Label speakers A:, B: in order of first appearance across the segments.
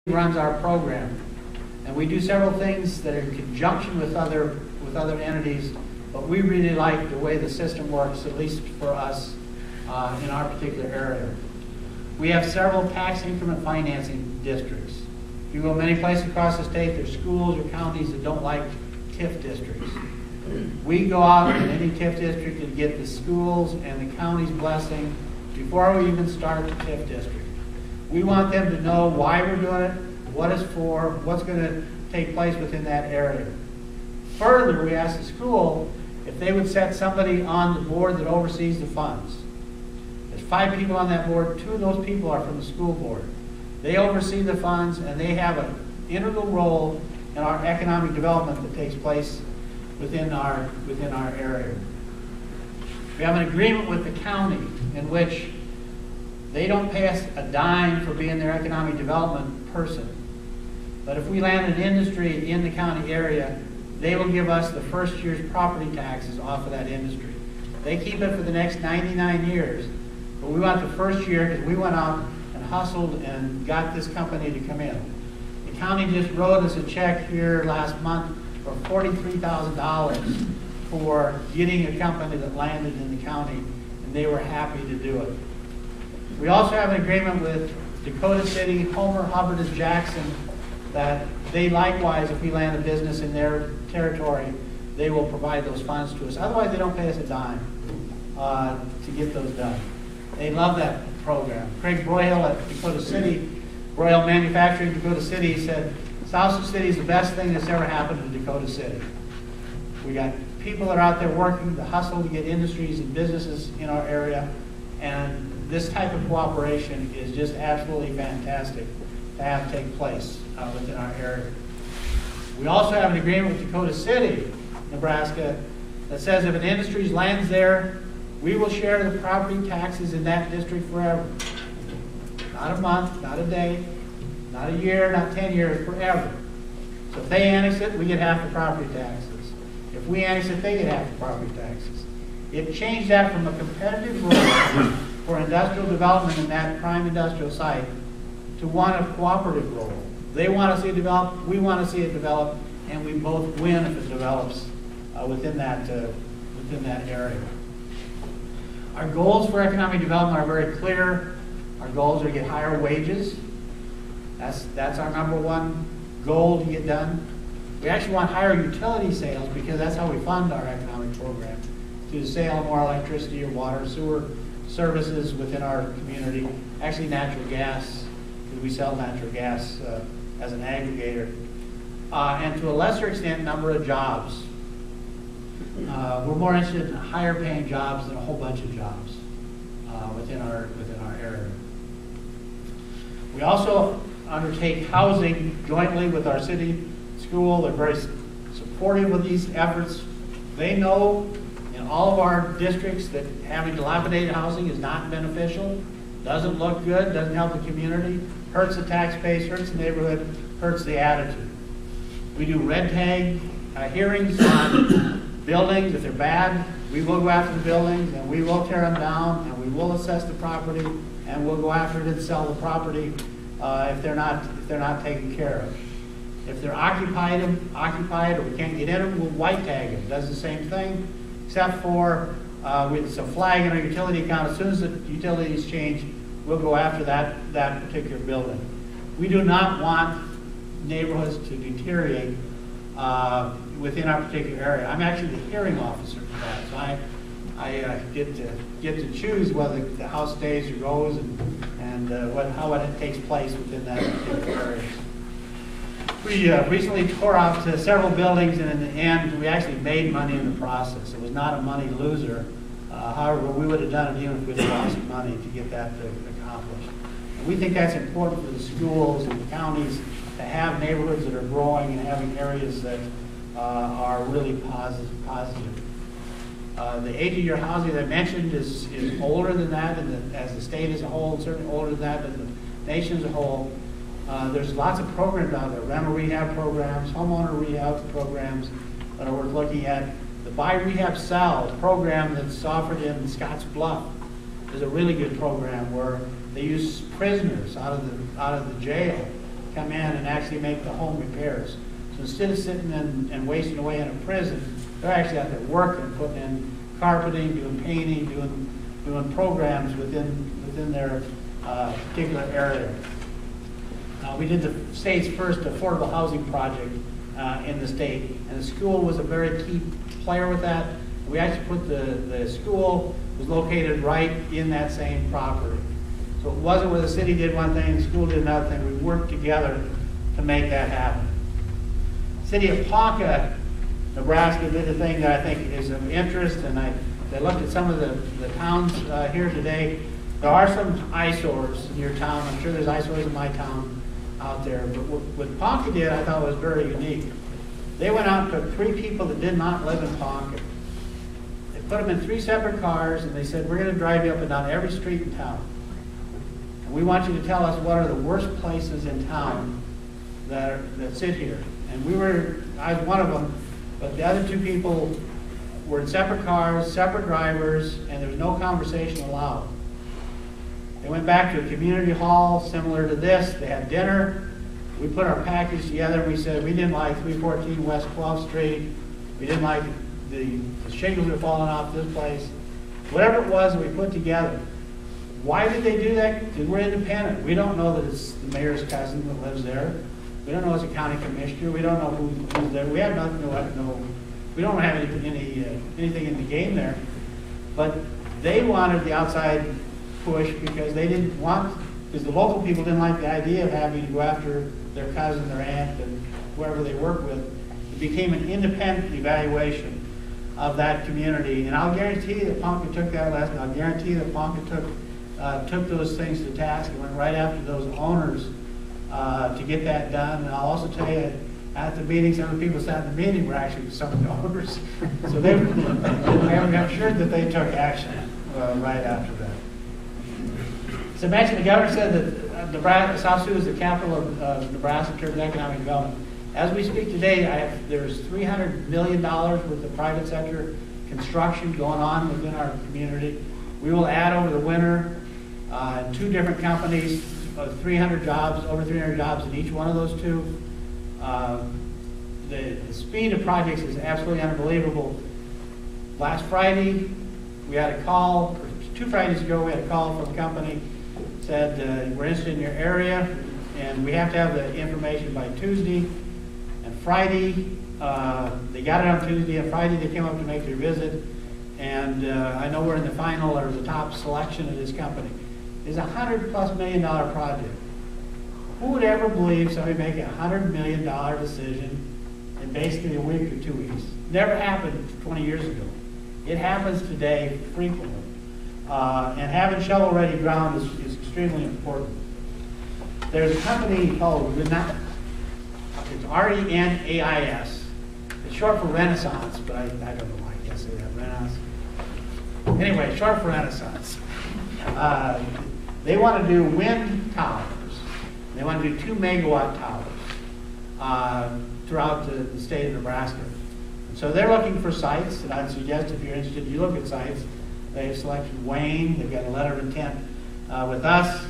A: runs our program, and we do several things that are in conjunction with other entities, but we really like the way the system works, at least for us in our particular area. We have several tax increment financing districts. If you go many places across the state, there's schools or counties that don't like TIF districts. We go out in any TIF district and get the schools and the county's blessing before we even start the TIF district. We want them to know why we're doing it, what it's for, what's going to take place within that area. Further, we ask the school if they would set somebody on the board that oversees the funds. There's 5 people on that board. 2 of those people are from the school board. They oversee the funds, and they have an integral role in our economic development that takes place within our area. We have an agreement with the county in which they don't pay us a dime for being their economic development person. But if we land an industry in the county area, they will give us the first year's property taxes off of that industry. They keep it for the next 99 years, but we want the first year because we went out and hustled and got this company to come in. The county just wrote us a check here last month for $43,000 for getting a company that landed in the county, and they were happy to do it. We also have an agreement with Dakota City, Homer, Hubbard, and Jackson that they likewise, if we land a business in their territory, they will provide those funds to us. Otherwise, they don't pay us a dime to get those done. They love that program. Craig Broyhill at Dakota City, Broyhill Manufacturing, Dakota City, said, South Sioux City is the best thing that's ever happened to Dakota City. We got people that are out there working to hustle to get industries and businesses in our area, and this type of cooperation is just absolutely fantastic to have take place within our area. We also have an agreement with Dakota City, Nebraska, that says if an industry lands there, we will share the property taxes in that district forever. Not a month, not a day, not a year, not 10 years, forever. So if they annex it, we get half the property taxes. If we annex it, they get half the property taxes. It changed that from a competitive role for industrial development in that prime industrial site to one of cooperative role. They want to see it develop, we want to see it develop, and we both win if it develops within that area. Our goals for economic development are very clear. Our goals are to get higher wages. That's our #1 goal to get done. We actually want higher utility sales because that's how we fund our economic program, through the sale of more electricity or water, sewer services within our community. Actually, natural gas, because we sell natural gas as an aggregator. And to a lesser extent, number of jobs. We're more interested in higher paying jobs than a whole bunch of jobs within our area. We also undertake housing jointly with our city school. They're very supportive of these efforts. They know in all of our districts that having dilapidated housing is not beneficial, doesn't look good, doesn't help the community, hurts the tax base, hurts the neighborhood, hurts the attitude. We do red tag hearings on buildings. If they're bad, we will go after the buildings and we will tear them down and we will assess the property and we'll go after it and sell the property if they're not taken care of. If they're occupied or we can't get in them, we'll white tag them. Does the same thing, except for with some flag in our utility account. As soon as the utilities change, we'll go after that particular building. We do not want neighborhoods to deteriorate within our particular area. I'm actually the hearing officer for that, so I get to choose whether the house stays or goes and how it takes place within that particular area. We recently tore out several buildings, and in the end, we actually made money in the process. It was not a money loser. However, we would have done it even if we had lost money to get that accomplished. And we think that's important for the schools and the counties to have neighborhoods that are growing and having areas that are really positive. The age of your housing that I mentioned is older than that, and as the state as a whole, certainly older than that, but the nation as a whole. There's lots of programs out there, rental rehab programs, homeowner rehab programs that are worth looking at. The Buy Rehab Sell program that's offered in Scotts Bluff is a really good program where they use prisoners out of the jail come in and actually make the home repairs. So instead of sitting and wasting away in a prison, they're actually out there working, putting in carpeting, doing painting, doing programs within their particular area. We did the state's first affordable housing project in the state, and the school was a very key player with that. We actually put the school was located right in that same property. So it wasn't where the city did one thing, the school did another thing. We worked together to make that happen. City of Ponca, Nebraska did a thing that I think is of interest, and I looked at some of the towns here today. There are some eyesores in your town. I'm sure there's eyesores in my town out there. But what Ponca did, I thought was very unique. They went out and took 3 people that did not live in Ponca. They put them in 3 separate cars, and they said, we're going to drive you up and down every street in town. And we want you to tell us what are the worst places in town that sit here. And I was one of them, but the other 2 people were in separate cars, separate drivers, and there was no conversation allowed. They went back to a community hall similar to this. They had dinner. We put our package together. We said we didn't like 314 West 12th Street. We didn't like the shingles that were falling off this place. Whatever it was that we put together. Why did they do that? Because we're independent. We don't know that it's the mayor's cousin that lives there. We don't know it's a county commissioner. We don't know who's there. We have nothing to know. We don't have anything in the game there. But they wanted the outside push because they didn't want, because the local people didn't like the idea of having to go after their cousin, their aunt, and whoever they work with. It became an independent evaluation of that community. And I'll guarantee that Ponca took that lesson. I'll guarantee that Ponca took those things to task and went right after those owners to get that done. And I'll also tell you, at the meeting, some of the people sat in the meeting were actually some of the owners. So I'm sure that they took action right after that. So I mentioned the governor said that South Sioux is the capital of Nebraska in terms of economic development. As we speak today, there's $300 million worth of private sector construction going on within our community. We will add over the winter 2 different companies, 300 jobs, over 300 jobs in each one of those 2. The speed of projects is absolutely unbelievable. Last Friday, we had a call, or 2 Fridays ago, we had a call from a company, said we're interested in your area, and we have to have the information by Tuesday. And Friday, they got it on Tuesday, and Friday they came up to make their visit. And I know we're in the final or the top selection of this company. It's a $100+ million project. Who would ever believe somebody making a $100 million decision in basically a week or 2 weeks? Never happened 20 years ago. It happens today frequently. And having shovel-ready ground is extremely important. There's a company called Renaissance. It's R-E-N-A-I-S. It's short for Renaissance, but I don't know why I can't say that. Renaissance. Anyway, short for Renaissance. They want to do wind towers. They want to do 2 megawatt towers throughout the state of Nebraska. And so they're looking for sites, and I'd suggest if you're interested, you look at sites. They've selected Wayne. They've got a letter of intent with us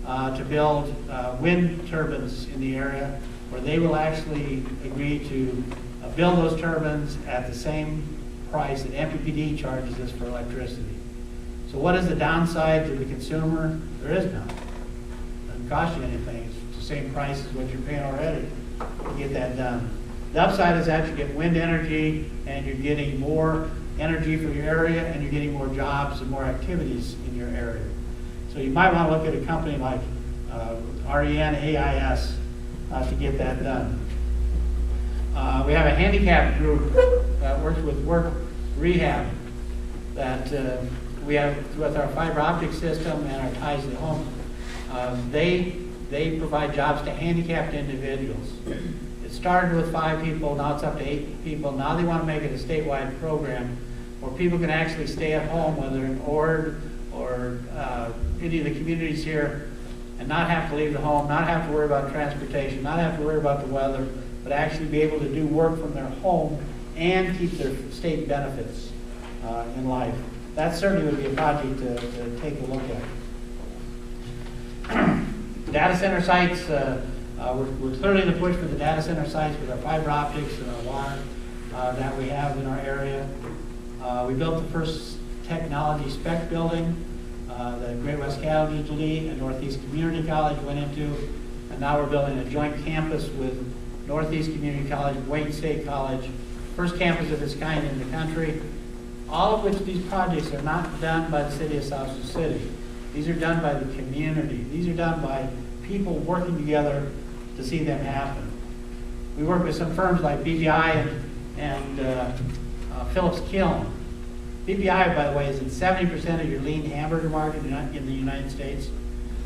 A: to build wind turbines in the area, where they will actually agree to build those turbines at the same price that MPPD charges us for electricity. So what is the downside to the consumer? There is none. It doesn't cost you anything. It's the same price as what you're paying already to get that done. The upside is that you get wind energy, and you're getting more energy for your area, and you're getting more jobs and more activities in your area. So you might want to look at a company like RENAIS to get that done. We have a handicap group that works with work rehab that we have with our fiber optic system and our ties to the home. They provide jobs to handicapped individuals. It started with 5 people, now it's up to 8 people. Now they want to make it a statewide program where people can actually stay at home, whether in Ord or any of the communities here, and not have to leave the home, not have to worry about transportation, not have to worry about the weather, but actually be able to do work from their home and keep their state benefits in life. That certainly would be a project to take a look at. Data center sites, We're clearly in the push for the data center sites with our fiber optics and our water that we have in our area. We built the first technology spec building that Great West Casualty and Northeast Community College went into, and now we're building a joint campus with Northeast Community College, Wayne State College, first campus of its kind in the country. All of which these projects are not done by the city of South Sioux City. These are done by the community. These are done by people working together to see them happen. We work with some firms like BBI and Phillips Kiln. BBI, by the way, is in 70% of your lean hamburger market in the United States.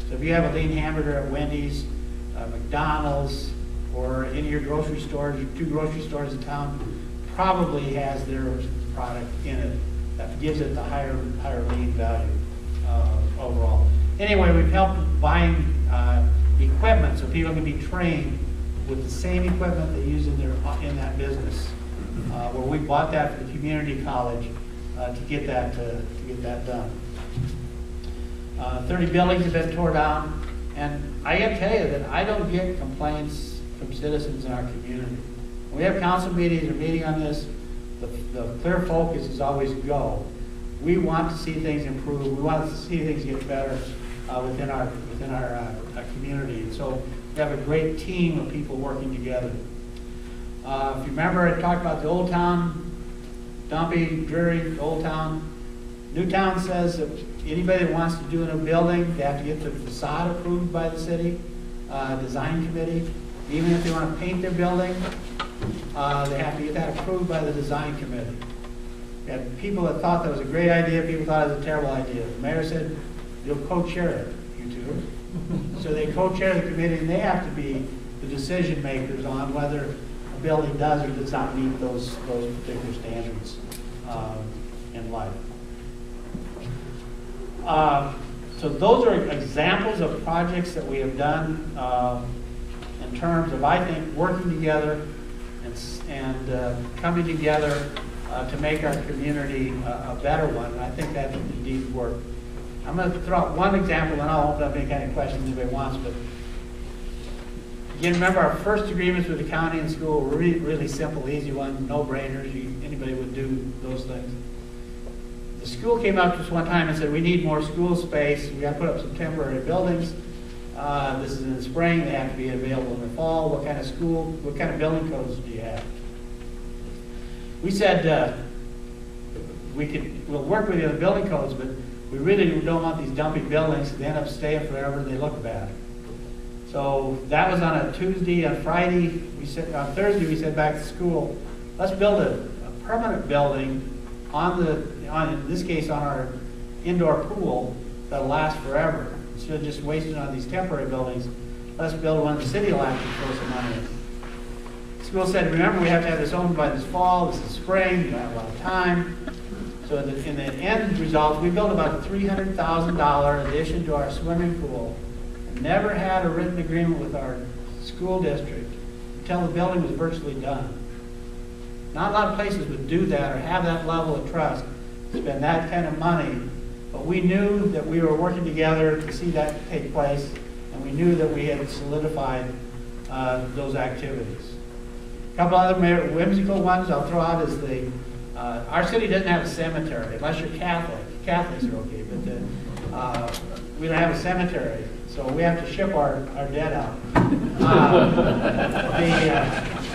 A: So if you have a lean hamburger at Wendy's, McDonald's, or any of your grocery stores, your 2 grocery stores in town, probably has their product in it that gives it the higher lean value overall. Anyway, we've helped buying equipment so people can be trained with the same equipment they use in that business. Where we bought that for the community college to get that done. 30 buildings have been torn down, and I got to tell you that I don't get complaints from citizens in our community. When we have council meetings or meeting on this, the clear focus is always go. We want to see things improve. We want to see things get better within our community. And so we have a great team of people working together. If you remember, I talked about the Old Town, dumpy, dreary Old Town. Newtown says that anybody that wants to do a new building, they have to get the facade approved by the city design committee. Even if they want to paint their building, they have to get that approved by the design committee. We had people that thought that was a great idea, people thought it was a terrible idea. The mayor said, you'll co-chair it, you two. So they co-chair the committee, and they have to be the decision makers on whether a building does or does not meet those particular standards in life. So those are examples of projects that we have done in terms of, I think, working together and coming together to make our community a better one. And I think that indeed worked. I'm going to throw out one example, and I'll open up any kind of questions anybody wants. But again, remember our first agreements with the county and school were really simple, easy ones, no-brainers. Anybody would do those things. The school came up to us one time and said, we need more school space. We got to put up some temporary buildings. This is in the spring. They have to be available in the fall. What kind of building codes do you have? We said, we'll work with you on the building codes, but we really don't want these dumpy buildings. They end up staying forever and they look bad. So that was on a Tuesday. On Friday, on Thursday, we said back to school, let's build a permanent building in this case, on our indoor pool that'll last forever. Instead of just wasting on these temporary buildings, let's build one the city will have to throw some money in. The school said, remember, we have to have this opened by this fall. This is spring. You don't have a lot of time. So in the end result, we built about a $300,000 addition to our swimming pool. And never had a written agreement with our school district until the building was virtually done. Not a lot of places would do that or have that level of trust, spend that kind of money. But we knew that we were working together to see that take place, and we knew that we had solidified those activities. A couple other whimsical ones I'll throw out is our city doesn't have a cemetery, unless you're Catholic. Catholics are okay, but we don't have a cemetery, so we have to ship our dead out.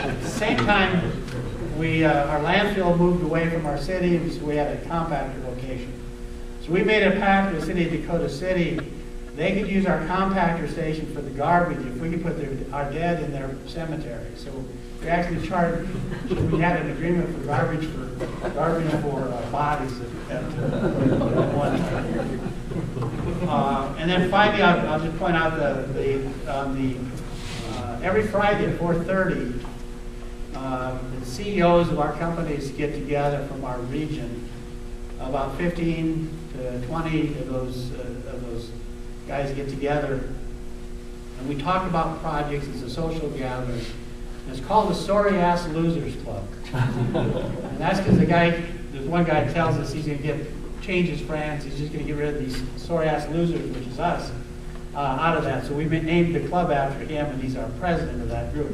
A: At the same time, our landfill moved away from our city, and so we had a compactor location. So we made a pact with the city of Dakota City. They could use our compactor station for the garbage if we could put our dead in their cemetery. So we actually we had an agreement for garbage for bodies at one time. And then finally, I'll just point out every Friday at 4:30, the CEOs of our companies get together from our region. About 15 to 20 of those guys get together, and we talk about projects. It's a social gathering. And it's called the Sorry Ass Losers Club. And that's because there's one guy tells us he's going to change his friends. He's just going to get rid of these sorry ass losers, which is us. out of that. So we named the club after him, and he's our president of that group.